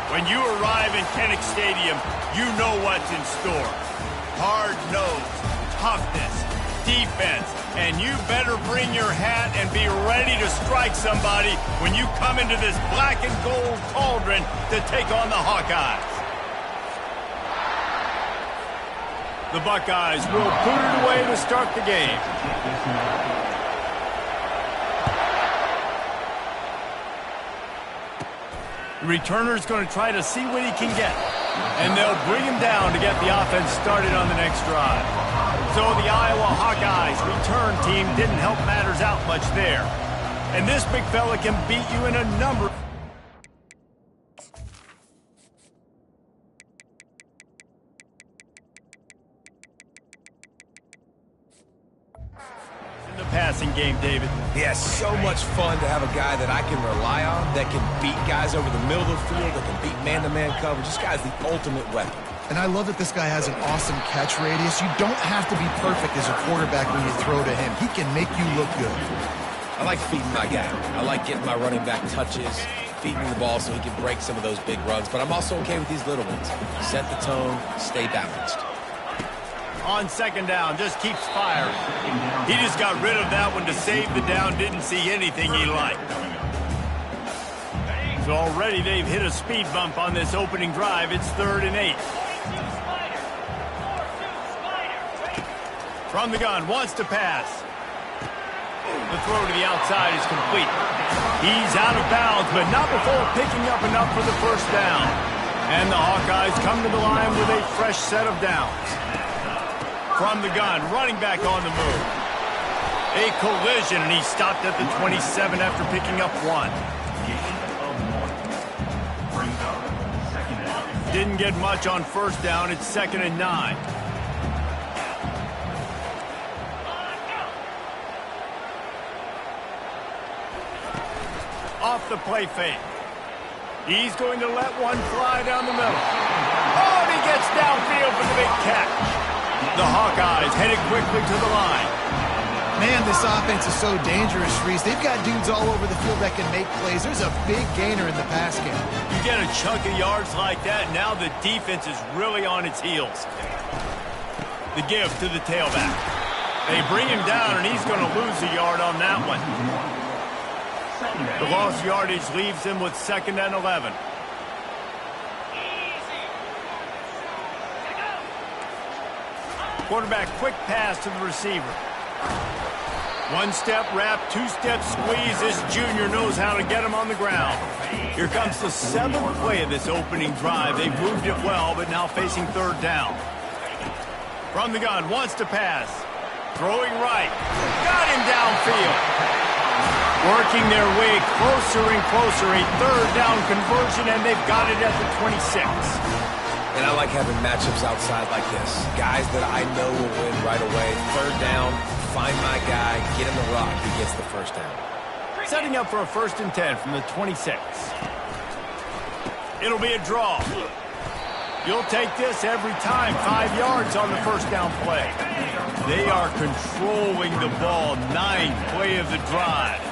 When you arrive in Kinnick Stadium, you know what's in store. Hard nose, toughness, defense, and you better bring your hat and be ready to strike somebody when you come into this black and gold cauldron to take on the Hawkeyes. The Buckeyes will put it away to start the game. The returner's going to try to see what he can get. And they'll bring him down to get the offense started on the next drive. So the Iowa Hawkeyes return team didn't help matters out much there. And this big fella can beat you in a number. Passing game, David. Yeah, so much fun to have a guy that I can rely on, that can beat guys over the middle of the field, that can beat man-to-man coverage. This guy's the ultimate weapon. And I love that this guy has an awesome catch radius. You don't have to be perfect as a quarterback when you throw to him. He can make you look good. I like feeding my guy. I like getting my running back touches, feeding the ball so he can break some of those big runs. But I'm also okay with these little ones. Set the tone, stay balanced. On second down, just keeps firing. He just got rid of that one to save the down, didn't see anything he liked. So already they've hit a speed bump on this opening drive. It's 3rd and 8. From the gun, wants to pass. The throw to the outside is complete. He's out of bounds, but not before picking up enough for the first down. And the Hawkeyes come to the line with a fresh set of downs. From the gun, running back on the move. A collision, and he stopped at the 27 after picking up 1. Didn't get much on first down. It's 2nd and 9. Off the play fake. He's going to let one fly down the middle. Oh, and he gets downfield for the big catch. The Hawkeyes headed quickly to the line. Man, this offense is so dangerous, Reese. They've got dudes all over the field that can make plays. There's a big gainer in the pass game. You get a chunk of yards like that, now the defense is really on its heels. The give to the tailback. They bring him down, and he's going to lose a yard on that one. The lost yardage leaves him with 2nd and 11. Quarterback, quick pass to the receiver. One-step wrap, two-step squeeze. This junior knows how to get him on the ground. Here comes the 7th play of this opening drive. They've moved it well, but now facing 3rd down. From the gun, wants to pass. Throwing right. Got him downfield. Working their way closer and closer. A 3rd down conversion, and they've got it at the 26. And I like having matchups outside like this. Guys that I know will win right away. 3rd down, find my guy, get him the rock. He gets the first down. Setting up for a 1st and 10 from the 26. It'll be a draw. You'll take this every time. 5 yards on the first down play. They are controlling the ball. 9th play of the drive.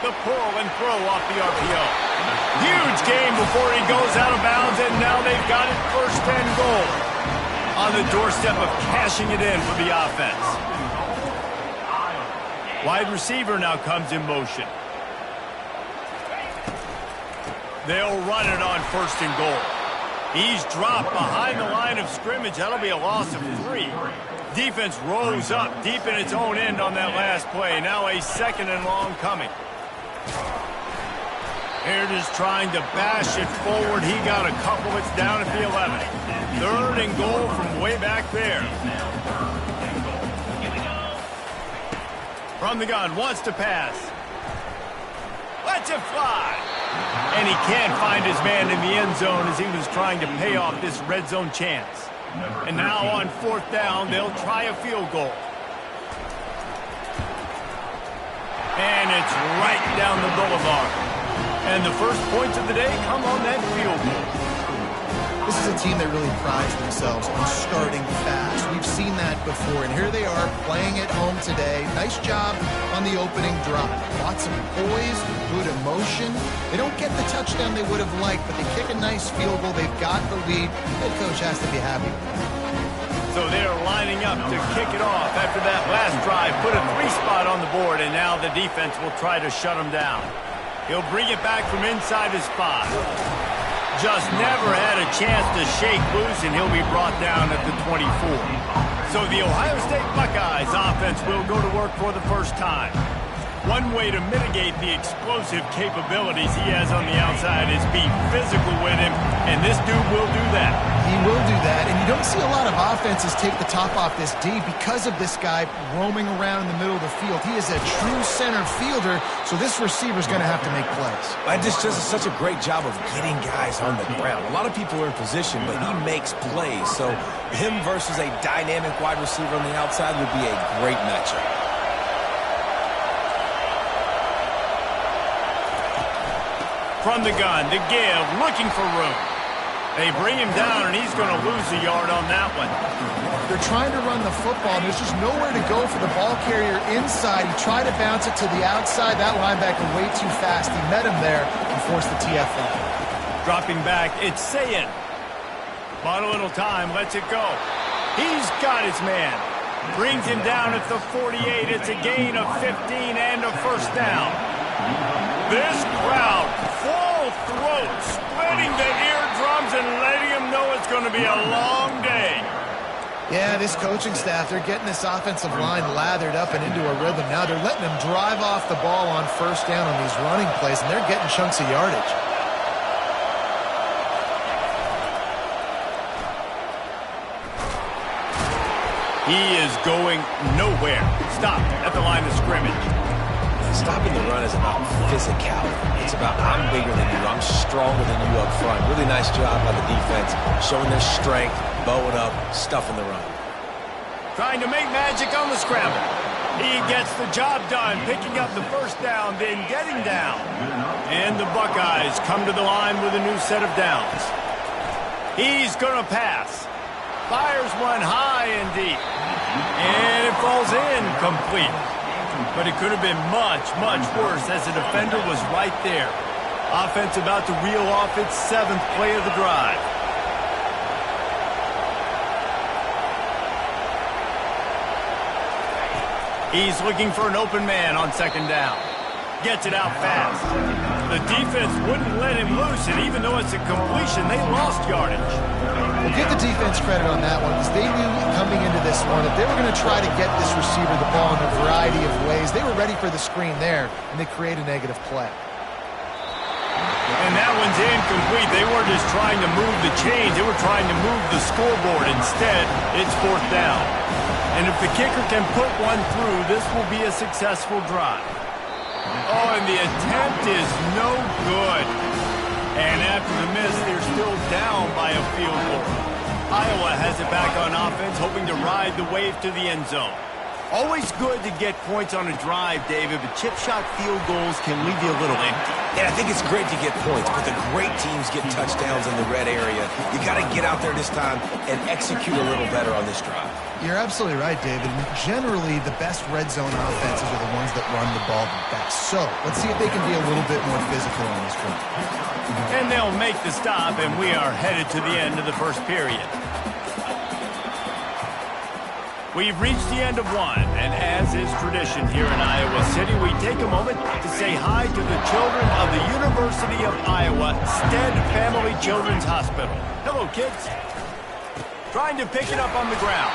The pull and throw off the RPO. Huge gain before he goes out of bounds, and now they've got it 1st and goal. On the doorstep of cashing it in for the offense. Wide receiver now comes in motion. They'll run it on 1st and goal. He's dropped behind the line of scrimmage. That'll be a loss of 3. Defense rose up deep in its own end on that last play. Now a 2nd and long coming. Here just trying to bash it forward. He got a couple. It's down at the 11. 3rd and goal from way back there. From the gun, wants to pass. Lets it fly. And he can't find his man in the end zone as he was trying to pay off this red zone chance. And now on 4th down, they'll try a field goal. And it's right down the boulevard. And the first points of the day come on that field goal. This is is a team that really prides themselves on starting fast. We've seen that before, and here they are playing at home today. Nice job on the opening drive. Lots of poise, good emotion. They don't get the touchdown they would have liked, but they kick a nice field goal. They've got the lead. Head coach has to be happy with that. So they're lining up to kick it off after that last drive. Put a 3-spot on the board, and now the defense will try to shut them down. He'll bring it back from inside his spot. Just never had a chance to shake loose, and he'll be brought down at the 24. So the Ohio State Buckeyes offense will go to work for the first time. One way to mitigate the explosive capabilities he has on the outside is be physical with him, and this dude will do that. He will do that, and you don't see a lot of offenses take the top off this D because of this guy roaming around in the middle of the field. He is a true center fielder, so this receiver's going to have to make plays. And just does such a great job of getting guys on the ground. A lot of people are in position, but he makes plays. So him versus a dynamic wide receiver on the outside would be a great matchup. From the gun, to give, looking for room. They bring him down, and he's going to lose a yard on that one. They're trying to run the football, and there's just nowhere to go for the ball carrier inside. He tried to bounce it to the outside. That linebacker way too fast. He met him there and forced the TFL. Dropping back, it's Ncaa. Bought a little time, lets it go. He's got his man. Brings him down at the 48. It's a gain of 15 and a first down. This crowd, full throat, splitting the eardrums and letting them know it's going to be a long day. Yeah, this coaching staff, they're getting this offensive line lathered up and into a rhythm. Now they're letting them drive off the ball on first down on these running plays, and they're getting chunks of yardage. He is going nowhere. Stopped at the line of scrimmage. Stopping the run is about physicality. It's about I'm bigger than you, I'm stronger than you up front. Really nice job by the defense, showing their strength, bowing up, stuffing the run. Trying to make magic on the scramble. He gets the job done, picking up the first down, then getting down. And the Buckeyes come to the line with a new set of downs. He's going to pass. Fires one high and deep. And it falls in complete. But it could have been much, much worse as the defender was right there. Offense about to reel off its 7th play of the drive. He's looking for an open man on second down. Gets it out fast. The defense wouldn't let him loose, and even though it's a completion, they lost yardage. Well, give the defense credit on that one, because they knew coming into this one that they were going to try to get this receiver the ball in a variety of ways. They were ready for the screen there, and they create a negative play. And that one's incomplete. They weren't just trying to move the chains. They were trying to move the scoreboard. Instead, it's 4th down. And if the kicker can put one through, this will be a successful drive. Oh, and the attempt is no good. And after the miss, they're still down by a field goal. Iowa has it back on offense, hoping to ride the wave to the end zone. Always good to get points on a drive, David, but chip shot field goals can leave you a little empty. Yeah, I think it's great to get points, but the great teams get touchdowns in the red area. You got to get out there this time and execute a little better on this drive. You're absolutely right, David. Generally, the best red zone offenses are the ones that run the ball the best. So let's see if they can be a little bit more physical on this drive. And they'll make the stop, and we are headed to the end of the first period. We've reached the end of one, and as is tradition here in Iowa City, we take a moment to say hi to the children of the University of Iowa Stead Family Children's Hospital. Hello, kids. Trying to pick it up on the ground.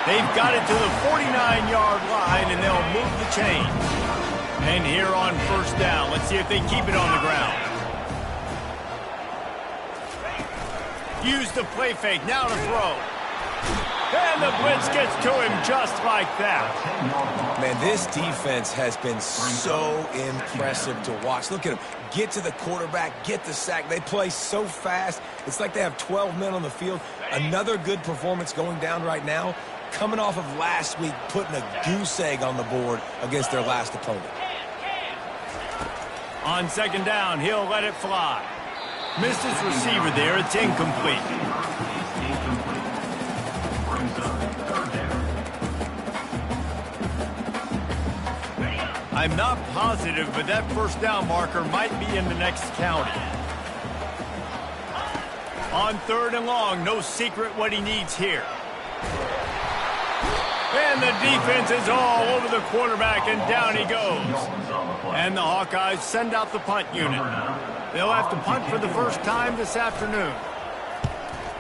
They've got it to the 49-yard line, and they'll move the chain. And here on first down, let's see if they keep it on the ground. Use the play fake, now to throw. And the blitz gets to him just like that. Man, this defense has been so impressive to watch. Look at them. Get to the quarterback, get the sack. They play so fast. It's like they have 12 men on the field. Another good performance going down right now. Coming off of last week, putting a goose egg on the board against their last opponent. On second down, he'll let it fly. Missed his receiver there. It's incomplete. I'm not positive, but that first down marker might be in the next county. On 3rd and long, no secret what he needs here. And the defense is all over the quarterback, and down he goes. And the Hawkeyes send out the punt unit. They'll have to punt for the first time this afternoon.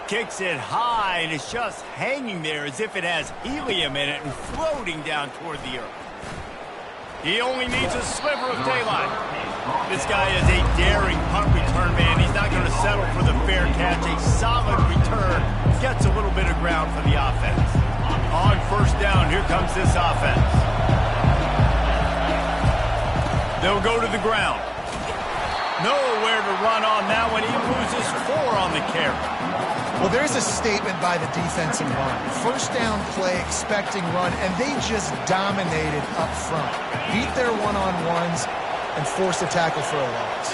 Kicks it high, and it's just hanging there as if it has helium in it and floating down toward the earth. He only needs a sliver of daylight. This guy is a daring punt return man. He's not going to settle for the fair catch. A solid return gets a little bit of ground for the offense. On 1st down, here comes this offense. They'll go to the ground. Nowhere to run on that one. He loses 4 on the carry. Well, there's a statement by the defensive line. First down play, expecting run, and they just dominated up front. Beat their one-on-ones and forced a tackle for a loss.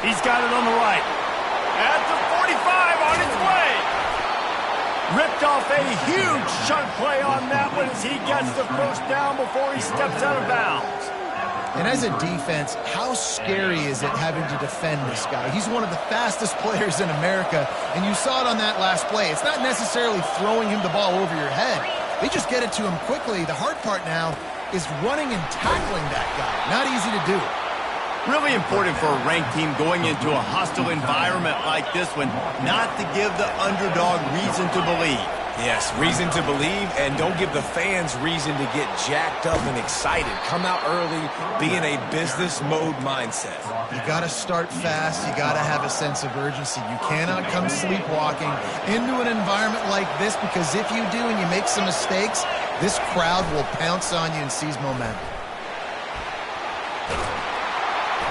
He's got it on the right. At the 45, on its way. Ripped off a huge chunk play on that one as he gets the first down before he steps out of bounds. And as a defense, how scary is it having to defend this guy? He's one of the fastest players in America, and you saw it on that last play. It's not necessarily throwing him the ball over your head. They just get it to him quickly. The hard part now is running and tackling that guy. Not easy to do. Really important for a ranked team going into a hostile environment like this one, not to give the underdog reason to believe. Yes, reason to believe, and don't give the fans reason to get jacked up and excited. Come out early, be in a business mode mindset. You got to start fast. You got to have a sense of urgency. You cannot come sleepwalking into an environment like this, because if you do and you make some mistakes, this crowd will pounce on you and seize momentum.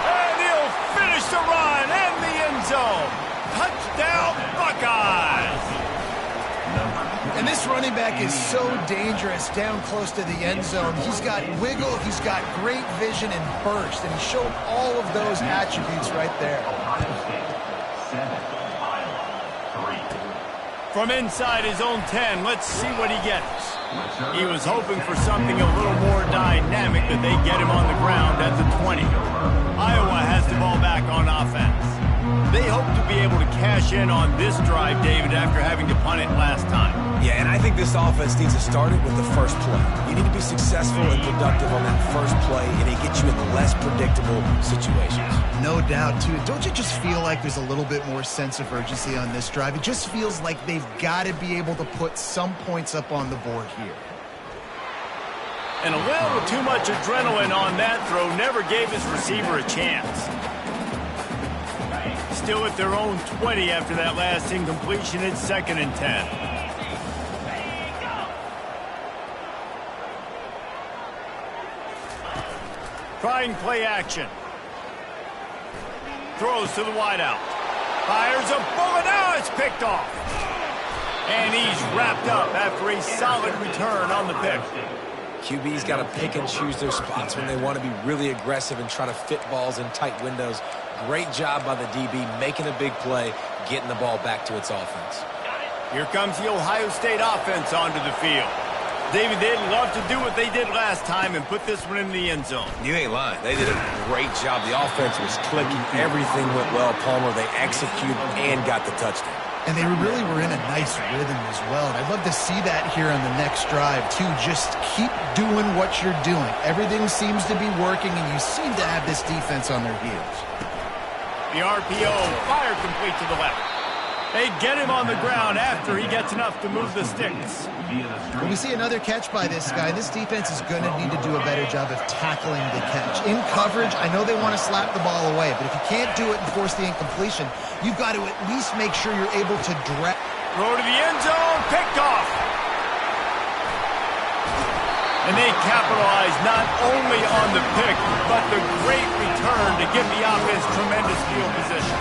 And he'll finish the run in the end zone. Touchdown, Buckeyes! And this running back is so dangerous down close to the end zone. He's got wiggle, he's got great vision and burst, and he showed all of those attributes right there. From inside his own 10, let's see what he gets. He was hoping for something a little more dynamic, but they get him on the ground at the 20. Iowa has the ball back on offense. They hope to be able to cash in on this drive, David, after having to punt it last time. Yeah, and I think this offense needs to start it with the first play. You need to be successful and productive on that first play, and it gets you in less predictable situations. No doubt, too. Don't you just feel like there's a little bit more sense of urgency on this drive? It just feels like they've got to be able to put some points up on the board here. And a little too much adrenaline on that throw never gave his receiver a chance. Still at their own 20 after that last incompletion. It's 2nd and 10. Trying play action. Throws to the wideout. Fires a bullet. Now it's picked off. And he's wrapped up after a solid return on the pick. QB's got to pick and choose their spots when they want to be really aggressive and try to fit balls in tight windows. Great job by the DB making a big play, getting the ball back to its offense. Here comes the Ohio State offense onto the field. David, they'd love to do what they did last time and put this one in the end zone. You ain't lying. They did a great job. The offense was clicking. Everything went well, Palmer. They executed and got the touchdown. And they really were in a nice rhythm as well. And I'd love to see that here on the next drive, too. Just keep doing what you're doing. Everything seems to be working, and you seem to have this defense on their heels. The RPO fired complete to the left. They get him on the ground after he gets enough to move the sticks. Well, we see another catch by this guy. This defense is going to need to do a better job of tackling the catch. In coverage, I know they want to slap the ball away, but if you can't do it and force the incompletion, you've got to at least make sure you're able to direct. Throw to the end zone, picked off. And they capitalize not only on the pick, but the great return to give the offense tremendous field position.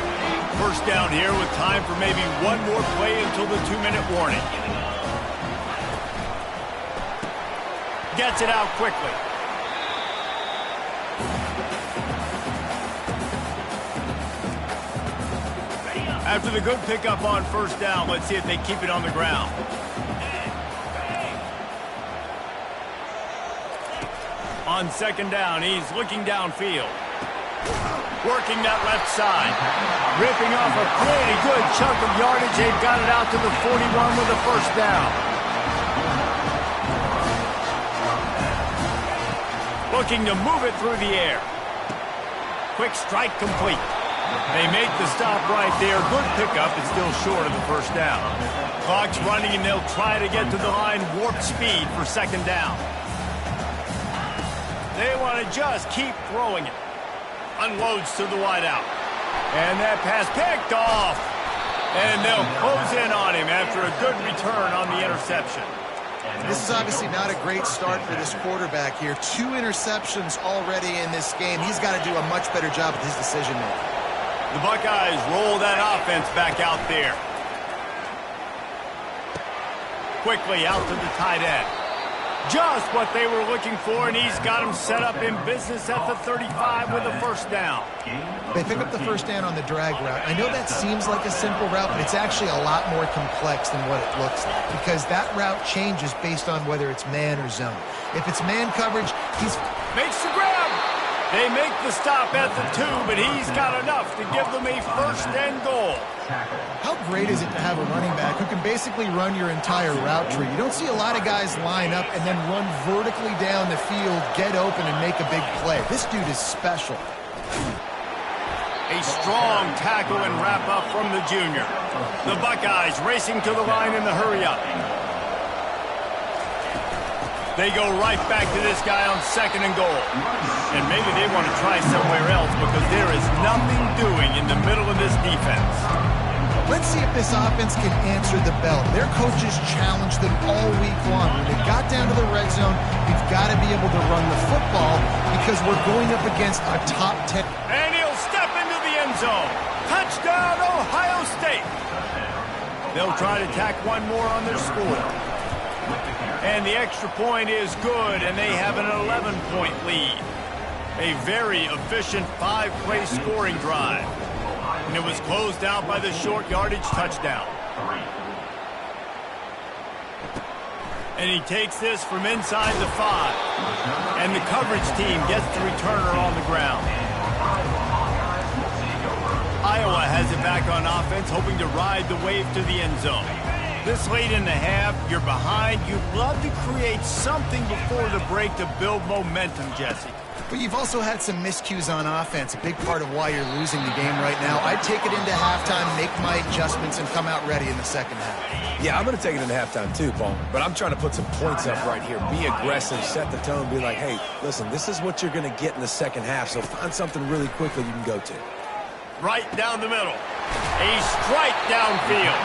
First down here with time for maybe one more play until the 2-minute warning. Gets it out quickly. After the good pickup on first down, let's see if they keep it on the ground. On second down, he's looking downfield. Working that left side. Ripping off a pretty good chunk of yardage. They've got it out to the 41 with a first down. Looking to move it through the air. Quick strike complete. They make the stop right there. Good pickup. It's still short of the first down. Clock's running, and they'll try to get to the line warp speed for second down. They want to just keep throwing it. Unloads to the wideout. And that pass picked off. And they'll close in on him after a good return on the interception. This is obviously not a great start for this quarterback here. 2 interceptions already in this game. He's got to do a much better job with his decision-making. The Buckeyes roll that offense back out there. Quickly out to the tight end. Just what they were looking for, and he's got him set up in business at the 35 with a first down. They pick up the first down on the drag route. I know that seems like a simple route, but it's actually a lot more complex than what it looks like, because that route changes based on whether it's man or zone. If it's man coverage, he's... Makes the grab. They make the stop at the 2, but he's got enough to give them a first and goal. How great is it to have a running back who can basically run your entire route tree? You don't see a lot of guys line up and then run vertically down the field, get open, and make a big play. This dude is special. A strong tackle and wrap up from the junior. The Buckeyes racing to the line in the hurry-up. They go right back to this guy on second and goal. And maybe they want to try somewhere else because there is nothing doing in the middle of this defense. Let's see if this offense can answer the bell. Their coaches challenged them all week long. When they got down to the red zone, we've got to be able to run the football because we're going up against a top 10. And he'll step into the end zone. Touchdown, Ohio State. They'll try to tack one more on their score. And the extra point is good, and they have an 11-point lead. A very efficient 5-play scoring drive. And it was closed out by the short yardage touchdown. And he takes this from inside the 5. And the coverage team gets the returner on the ground. Iowa has it back on offense, hoping to ride the wave to the end zone. This late in the half, you're behind. You'd love to create something before the break to build momentum, Jesse. But you've also had some miscues on offense, a big part of why you're losing the game right now. I'd take it into halftime, make my adjustments, and come out ready in the second half. Yeah, I'm going to take it into halftime too, Paul. But I'm trying to put some points up right here. Be aggressive, set the tone, be like, hey, listen, this is what you're going to get in the second half, so find something really quickly you can go to. Right down the middle. A strike downfield.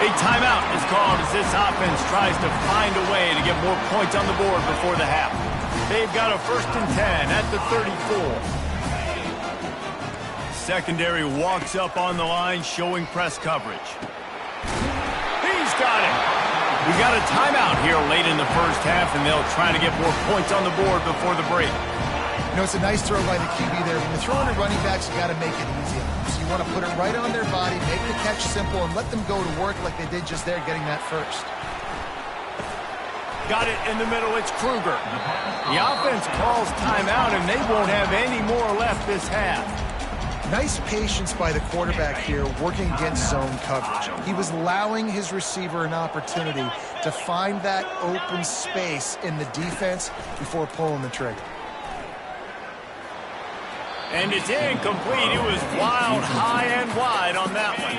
A timeout is called as this offense tries to find a way to get more points on the board before the half. They've got a 1st and 10 at the 34. Secondary walks up on the line, showing press coverage. He's got it. We got a timeout here late in the first half, and they'll try to get more points on the board before the break. You know, it's a nice throw by the QB there. When you're throwing to running backs, you got to make it easy on them. So you want to put it right on their body, make the catch simple, and let them go to work like they did just there, getting that first. Got it in the middle. It's Kruger. The offense calls timeout, and they won't have any more left this half. Nice patience by the quarterback here, working against zone coverage. He was allowing his receiver an opportunity to find that open space in the defense before pulling the trigger. And it's incomplete. It was wild, high and wide on that one.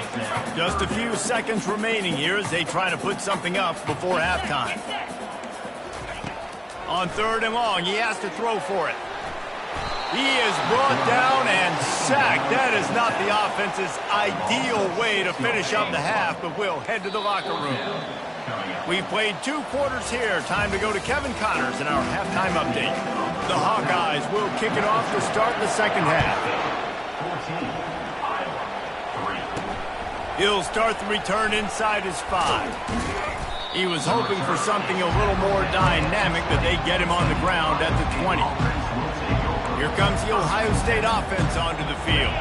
Just a few seconds remaining here as they try to put something up before halftime. On 3rd and long, he has to throw for it. He is brought down and sacked. That is not the offense's ideal way to finish up the half, but we'll head to the locker room. We played 2 quarters here. Time to go to Kevin Connors in our halftime update. The Hawkeyes will kick it off to start the second half. He'll start the return inside his 5. He was hoping for something a little more dynamic, but they get him on the ground at the 20. Here comes the Ohio State offense onto the field.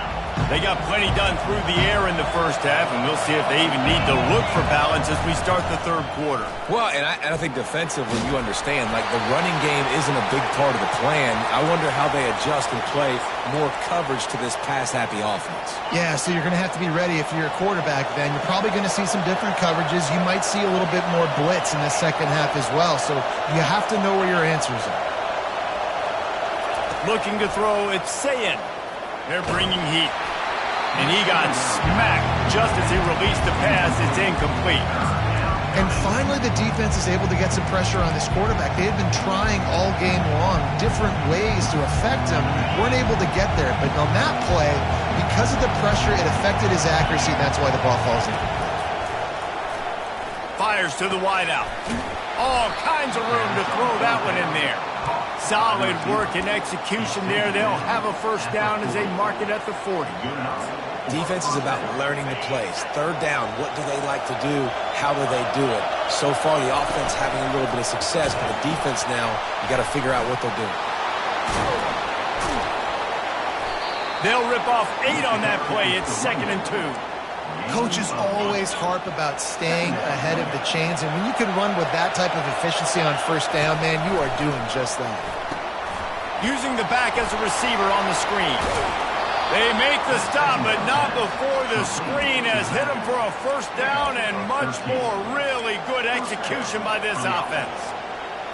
They got plenty done through the air in the first half, and we'll see if they even need to look for balance as we start the third quarter. Well, and I think defensively, you understand, like the running game isn't a big part of the plan. I wonder how they adjust and play more coverage to this pass-happy offense. Yeah, so you're going to have to be ready if you're a quarterback then. You're probably going to see some different coverages. You might see a little bit more blitz in the second half as well, so you have to know where your answers are. Looking to throw, it's Ncaa. They're bringing heat. And he got smacked just as he released the pass. It's incomplete. And finally, the defense is able to get some pressure on this quarterback. They had been trying all game long different ways to affect him. Weren't able to get there. But on that play, because of the pressure, it affected his accuracy. That's why the ball falls incomplete. Fires to the wideout. All kinds of room to throw that one in there. Solid work and execution there. They'll have a first down as they mark it at the 40. Defense is about learning the plays. Third down, what do they like to do? How do they do it? So far, the offense having a little bit of success, but the defense now, you got to figure out what they're doing. They'll rip off 8 on that play. It's 2nd and 2. Coaches always harp about staying ahead of the chains, and when you can run with that type of efficiency on first down, man, you are doing just that. Using the back as a receiver on the screen. They make the stop, but not before the screen has hit them for a first down and much more. Really good execution by this offense.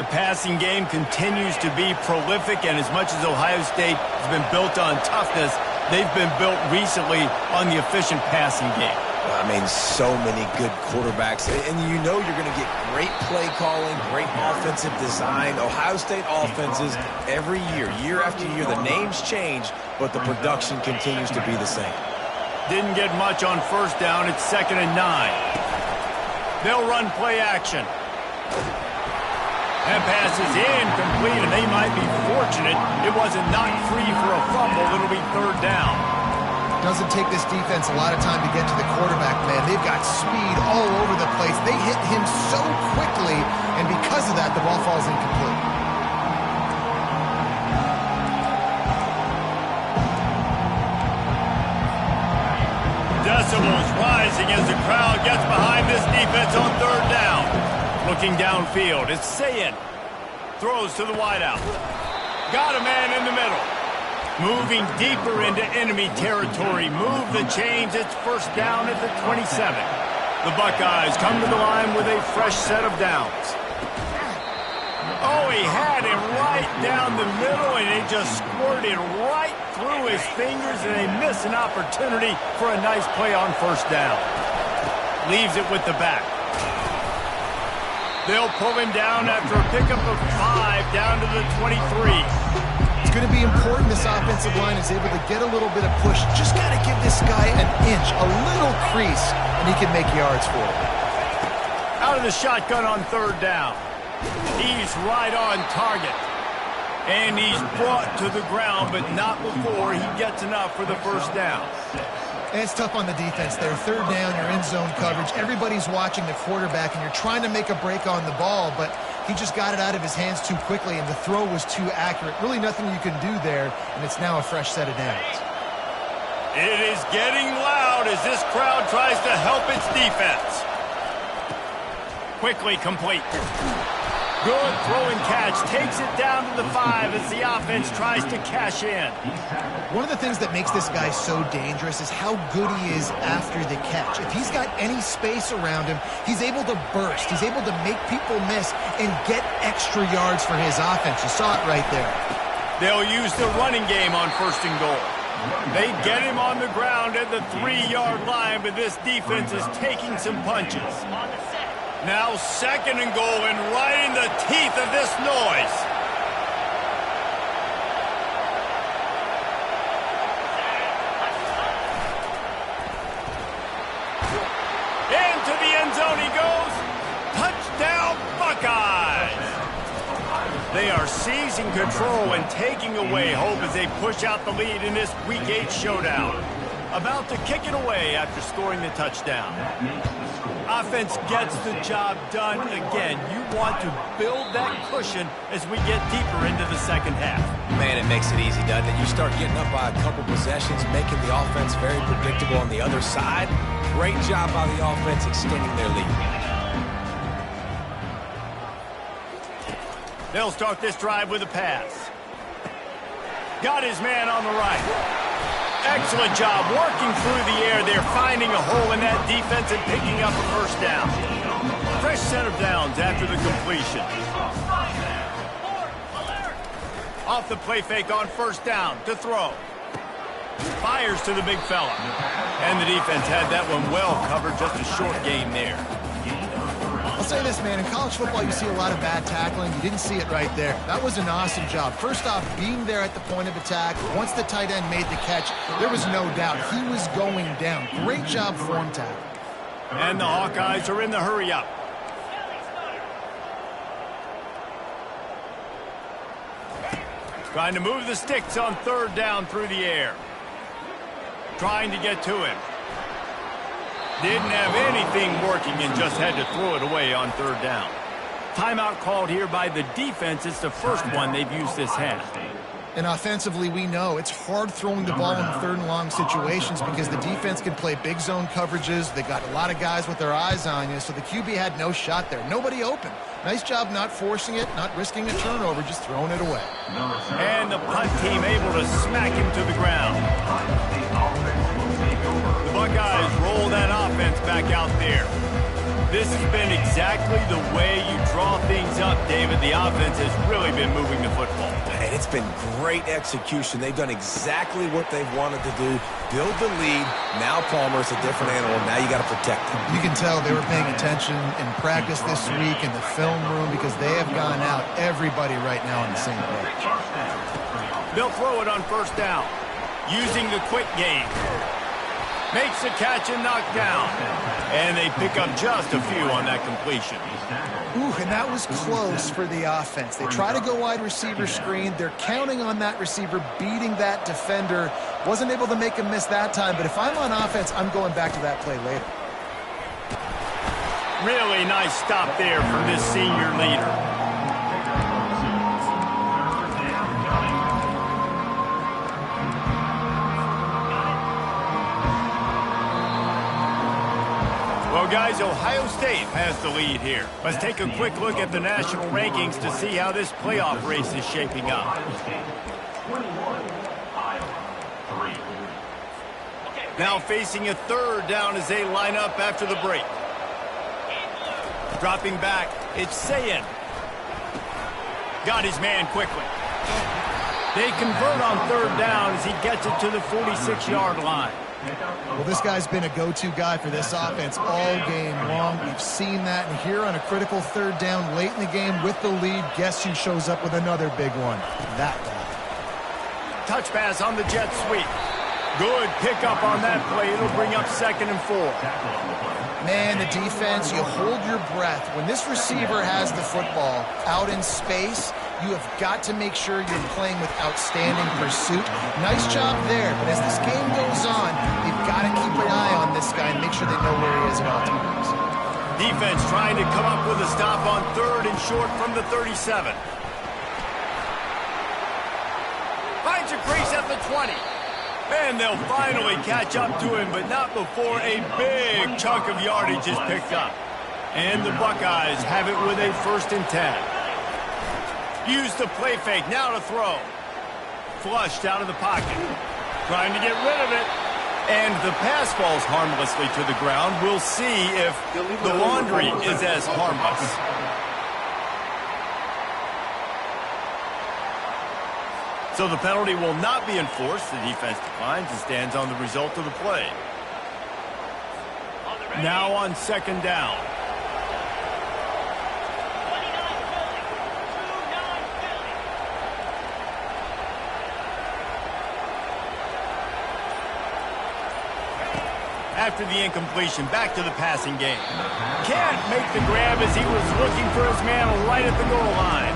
The passing game continues to be prolific, and as much as Ohio State has been built on toughness, they've been built recently on the efficient passing game. I mean, so many good quarterbacks, and you know you're going to get great play calling, great offensive design. Ohio State offenses every year, year after year, the names change, but the production continues to be the same. Didn't get much on first down. It's 2nd and 9. They'll run play action. That pass is incomplete, and they might be fortunate it wasn't knocked free for a fumble. It'll be 3rd down. Doesn't take this defense a lot of time to get to the quarterback, man. They've got speed all over the place. They hit him so quickly, and because of that, the ball falls incomplete. Decibels rising as the crowd gets behind this defense on 3rd down. Looking downfield, it's Ncaa. Throws to the wideout. Got a man in the middle. Moving deeper into enemy territory. Move the chains. It's first down at the 27. The Buckeyes come to the line with a fresh set of downs. Oh, he had him right down the middle, and it just squirted right through his fingers, and they miss an opportunity for a nice play on first down. Leaves it with the back. They'll pull him down after a pickup of 5 down to the 23. It's going to be important this offensive line is able to get a little bit of push. Just got to give this guy an inch, a little crease, and he can make yards for it. Out of the shotgun on 3rd down. He's right on target. And he's brought to the ground, but not before he gets enough for the first down. And it's tough on the defense there. 3rd down, you're in zone coverage. Everybody's watching the quarterback, and you're trying to make a break on the ball, but he just got it out of his hands too quickly, and the throw was too accurate. Really nothing you can do there, and it's now a fresh set of downs. It is getting loud as this crowd tries to help its defense. Quickly complete. Good throw and catch. Takes it down to the 5 as the offense tries to cash in. One of the things that makes this guy so dangerous is how good he is after the catch. If he's got any space around him, he's able to burst. He's able to make people miss and get extra yards for his offense. You saw it right there. They'll use the running game on 1st and goal. They get him on the ground at the 3-yard line, but this defense is taking some punches. Now 2nd and goal, and right in the teeth of this noise. Into the end zone he goes. Touchdown, Buckeyes! They are seizing control and taking away hope as they push out the lead in this Week 8 showdown. About to kick it away after scoring the touchdown. Offense gets the job done again. You want to build that cushion as we get deeper into the second half. Man, it makes it easy, doesn't it? You start getting up by a couple possessions, making the offense very predictable on the other side. Great job by the offense extending their lead. They'll start this drive with a pass. Got his man on the right. Excellent job working through the air. They're finding a hole in that defense and picking up a first down. Fresh set of downs after the completion. Off the play fake on first down to throw. Fires to the big fella. And the defense had that one well covered. Just a short gain there. I'll say this, man. In college football, you see a lot of bad tackling. You didn't see it right there. That was an awesome job. First off, being there at the point of attack. Once the tight end made the catch, there was no doubt he was going down. Great job form tackle. And the Hawkeyes are in the hurry-up. Trying to move the sticks on third down through the air. Trying to get to him. Didn't have anything working and just had to throw it away on third down. Timeout called here by the defense. It's the first one they've used this half. And offensively, we know it's hard throwing the ball in third and long situations because the defense can play big zone coverages. They got a lot of guys with their eyes on you, so the QB had no shot there. Nobody open. Nice job not forcing it, not risking a turnover, just throwing it away. And the punt team able to smack him to the ground. The Buckeyes roll that offense back out there. This has been exactly the way you draw things up, David. The offense has really been moving the football. And it's been great execution. They've done exactly what they've wanted to do. Build the lead. Now Palmer's a different animal. Now you got to protect him. You can tell they were paying attention in practice this week in the film room because they have gone out, everybody right now on the same page. They'll throw it on first down. Using the quick game. Makes the catch and knocked down. And they pick up just a few on that completion. Ooh, and that was close for the offense. They try to go wide receiver screen. They're counting on that receiver beating that defender. Wasn't able to make him miss that time, but if I'm on offense, I'm going back to that play later. Really nice stop there from this senior leader. Well, guys, Ohio State has the lead here. Let's take a quick look at the national rankings to see how this playoff race is shaping up. Now facing a third down as they line up after the break. Dropping back, it's Ncaa. Got his man quickly. They convert on third down as he gets it to the 46-yard line. Well, this guy's been a go-to guy for this offense all game long. We've seen that, and here on a critical third down late in the game with the lead, guess who shows up with another big one? That guy. Touch pass on the jet sweep. Good pickup on that play. It'll bring up 2nd and 4. Man, the defense, you hold your breath. When this receiver has the football out in space, you have got to make sure you're playing with outstanding pursuit. Nice job there, but as this game goes on, you've got to keep an eye on this guy and make sure they know where he is at all times. Defense trying to come up with a stop on third and short from the 37. Finds a crease at the 20. And they'll finally catch up to him, but not before a big chunk of yardage is picked up. And the Buckeyes have it with a 1st and 10. Use the play fake, now to throw. Flushed out of the pocket. Trying to get rid of it. And the pass falls harmlessly to the ground. We'll see if the laundry is as harmless. So the penalty will not be enforced. The defense declines and stands on the result of the play. Now on 2nd down. After the incompletion, back to the passing game. Can't make the grab as he was looking for his man right at the goal line.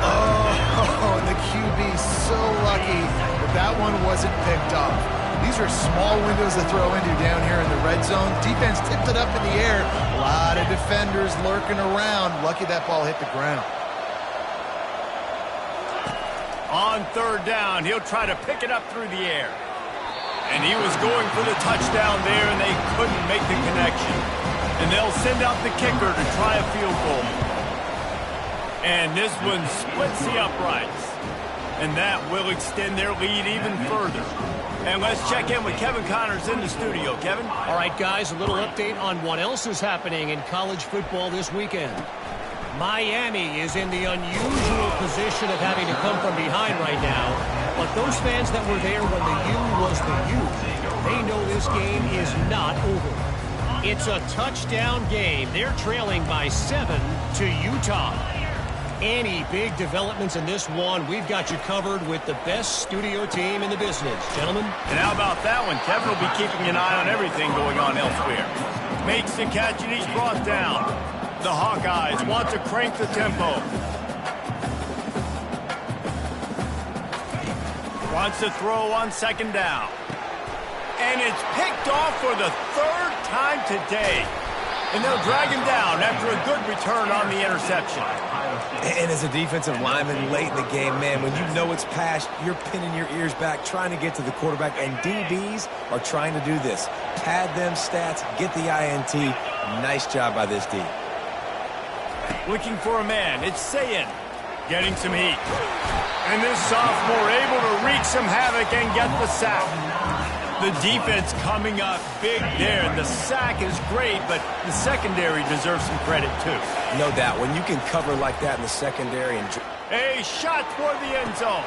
Oh, and the QB so lucky that that one wasn't picked off. These are small windows to throw into down here in the red zone. Defense tipped it up in the air. A lot of defenders lurking around. Lucky that ball hit the ground. On third down, he'll try to pick it up through the air. And he was going for the touchdown there, and they couldn't make the connection. And they'll send out the kicker to try a field goal. And this one splits the uprights. And that will extend their lead even further. And let's check in with Kevin Connors in the studio. Kevin? All right, guys, a little update on what else is happening in college football this weekend. Miami is in the unusual position of having to come from behind right now. But those fans that were there when the U was the U, they know this game is not over. It's a touchdown game. They're trailing by 7 to Utah. Any big developments in this one, we've got you covered with the best studio team in the business. Gentlemen? And how about that one? Kevin will be keeping an eye on everything going on elsewhere. Makes the catch, and he's brought down. The Hawkeyes want to crank the tempo. Wants to throw on second down. And it's picked off for the third time today. And they'll drag him down after a good return on the interception. And as a defensive lineman late in the game, man, when you know it's passed, you're pinning your ears back, trying to get to the quarterback. And DBs are trying to do this. Pad them stats, get the INT. Nice job by this D. Looking for a man. It's Ncaa getting some heat. And this sophomore able to wreak some havoc and get the sack. The defense coming up big there. The sack is great, but the secondary deserves some credit too. No doubt. When you can cover like that in the secondary and a shot toward the end zone.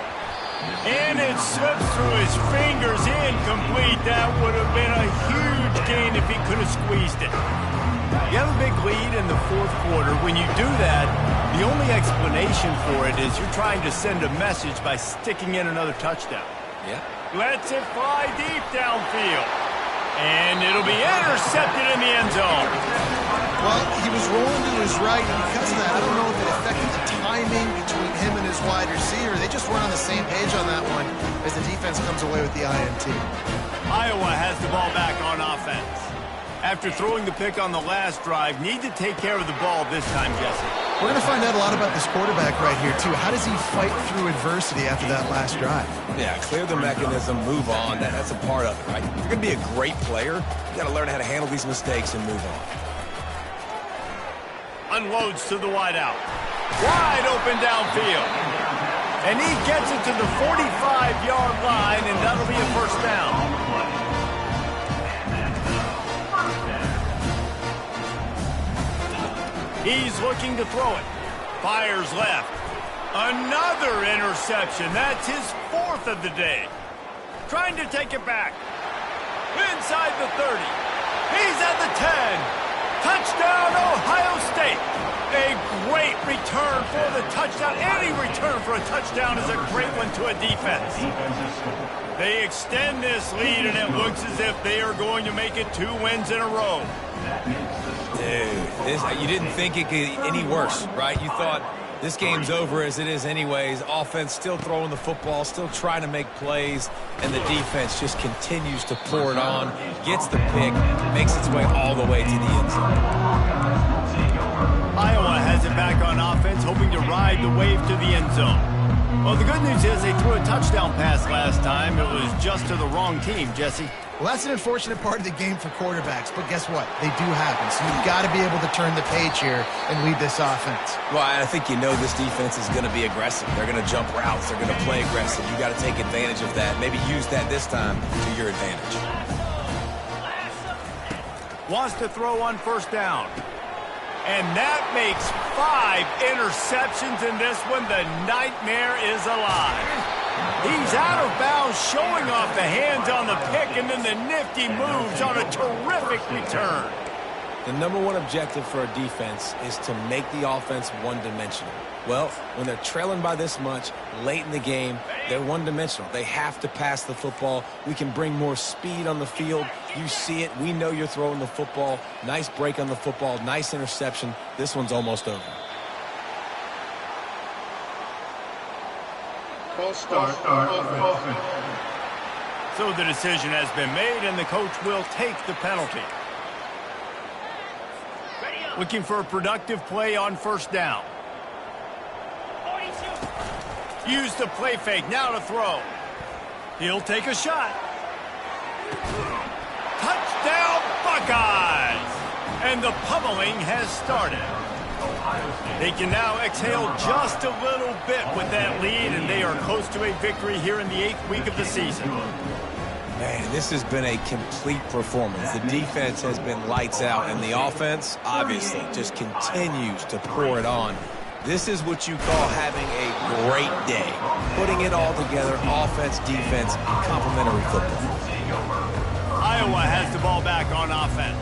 And it slips through his fingers, incomplete. That would have been a huge gain if he could have squeezed it. You have a big lead in the fourth quarter. When you do that, the only explanation for it is you're trying to send a message by sticking in another touchdown. yeah. Lets it fly deep downfield. And it'll be intercepted in the end zone. Well, he was rolling to his right, and because of that, I don't know if it affected the timing between him and his wide receiver. They just weren't on the same page on that one as the defense comes away with the INT. Iowa has the ball back on offense. After throwing the pick on the last drive, need to take care of the ball this time, Jesse. We're going to find out a lot about this quarterback right here, too. How does he fight through adversity after that last drive? Yeah, clear the mechanism, move on. That's a part of it, right? If you're going to be a great player, you got to learn how to handle these mistakes and move on. Unloads to the wideout. Wide open downfield. And he gets it to the 45-yard line, and that'll be a first down. He's looking to throw it. Fires left. Another interception. That's his fourth of the day. Trying to take it back. Inside the 30. He's at the 10. Touchdown, Ohio State. A great return for the touchdown. Any return for a touchdown is a great one to a defense. They extend this lead, and it looks as if they are going to make it 2 wins in a row. Dude, you didn't think it could get any worse, right? You thought this game's over as it is anyways. Offense still throwing the football, still trying to make plays, and the defense just continues to pour it on, gets the pick, makes its way all the way to the end zone. Iowa has it back on offense, hoping to ride the wave to the end zone. Well, the good news is they threw a touchdown pass last time. It was just to the wrong team, Jesse. Well, that's an unfortunate part of the game for quarterbacks, but guess what? They do happen, so you've got to be able to turn the page here and lead this offense. Well, I think you know this defense is going to be aggressive. They're going to jump routes. They're going to play aggressive. You got to take advantage of that. Maybe use that this time to your advantage. Wants to throw on first down. And that makes 5 interceptions in this one. The nightmare is alive. He's out of bounds, showing off the hands on the pick, and then the nifty moves on a terrific return. The number one objective for a defense is to make the offense one-dimensional. Well, when they're trailing by this much, late in the game, they're one-dimensional. They have to pass the football. We can bring more speed on the field. You see it. We know you're throwing the football. Nice break on the football. Nice interception. This one's almost over. False start of offense. So the decision has been made, and the coach will take the penalty. Looking for a productive play on first down. Use the play fake, now to throw. He'll take a shot. Touchdown, Buckeyes! And the pummeling has started. They can now exhale just a little bit with that lead, and they are close to a victory here in the 8th week of the season. Man, this has been a complete performance. The defense has been lights out, and the offense, obviously, just continues to pour it on. This is what you call having a great day. Putting it all together, offense, defense, complementary football. Iowa has the ball back on offense.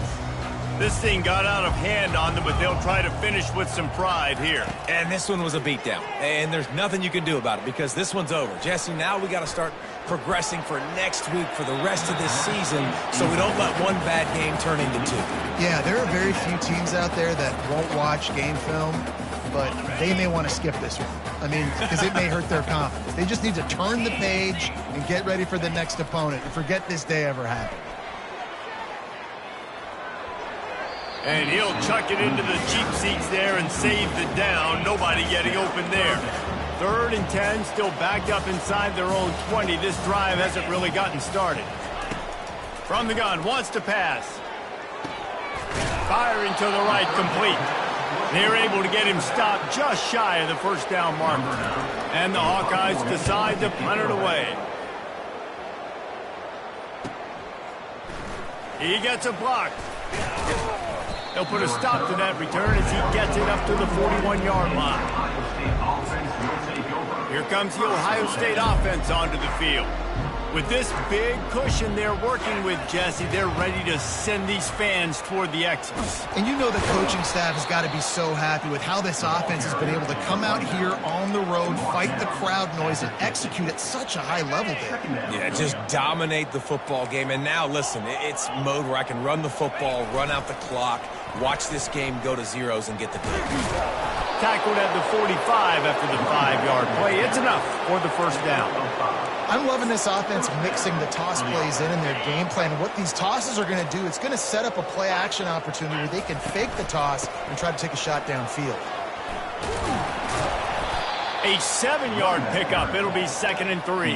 This thing got out of hand on them, but they'll try to finish with some pride here. And this one was a beatdown. And there's nothing you can do about it because this one's over. Jesse, now we got to start progressing for next week for the rest of this season so we don't let one bad game turn into two. Yeah, there are very few teams out there that won't watch game film, but they may want to skip this one. I mean, because it may hurt their confidence. They just need to turn the page and get ready for the next opponent and forget this day ever happened. And he'll chuck it into the cheap seats there and save the down. Nobody getting open there. 3rd and 10, still backed up inside their own 20. This drive hasn't really gotten started. From the gun, wants to pass. Firing to the right, complete. They're able to get him stopped just shy of the first down marker. And the Hawkeyes decide to punt it away. He gets a block. They'll put a stop to that return as he gets it up to the 41-yard line. Here comes the Ohio State offense onto the field. With this big cushion they're working with, Jesse, they're ready to send these fans toward the exits. And you know the coaching staff has got to be so happy with how this offense has been able to come out here on the road, fight the crowd noise, and execute at such a high level there. Yeah, just dominate the football game. And now, listen, it's mode where I can run the football, run out the clock, watch this game go to zeros and get the pick. Tackled at the 45 after the 5-yard play. It's enough for the first down. I'm loving this offense mixing the toss plays in their game plan. And what these tosses are going to do, it's going to set up a play-action opportunity where they can fake the toss and try to take a shot downfield. A 7-yard pickup. It'll be 2nd and 3.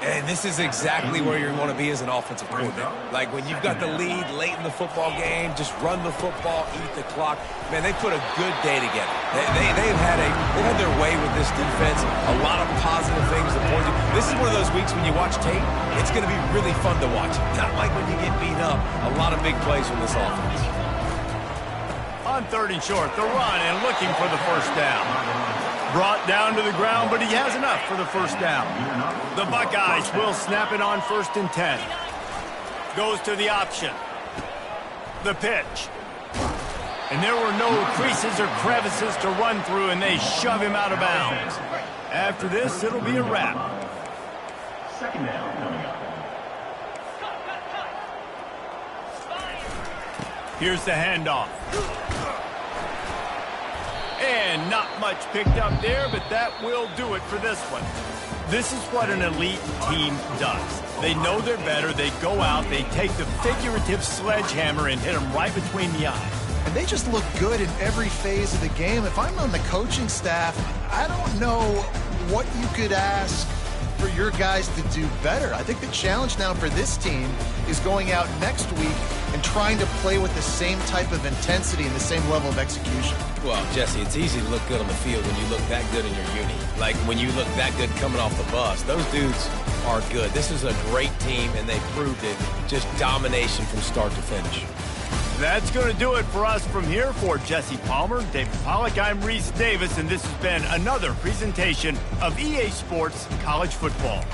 And this is exactly where you're going to be as an offensive coordinator. Like when you've got the lead late in the football game, just run the football, eat the clock. Man, they put a good day together. They've had their way with this defense. A lot of positive things to point to. This is one of those weeks when you watch tape, it's going to be really fun to watch. Not like when you get beat up. A lot of big plays from this offense. On 3rd and short, the run and looking for the first down. Brought down to the ground, but he has enough for the first down. The Buckeyes will snap it on 1st and 10. Goes to the option. The pitch. And there were no creases or crevices to run through, and they shove him out of bounds. After this, it'll be a wrap. 2nd down coming up. Here's the handoff. And not much picked up there, but that will do it for this one. This is what an elite team does. They know they're better. They go out, they take the figurative sledgehammer and hit them right between the eyes. And they just look good in every phase of the game. If I'm on the coaching staff, I don't know what you could ask for your guys to do better. I think the challenge now for this team is going out next week and trying to play with the same type of intensity and the same level of execution. Well, Jesse, it's easy to look good on the field when you look that good in your uni. Like when you look that good coming off the bus. Those dudes are good. This is a great team, and they proved it. Just domination from start to finish. That's going to do it for us from here. For Jesse Palmer, David Pollack, I'm Reese Davis, and this has been another presentation of EA Sports College Football.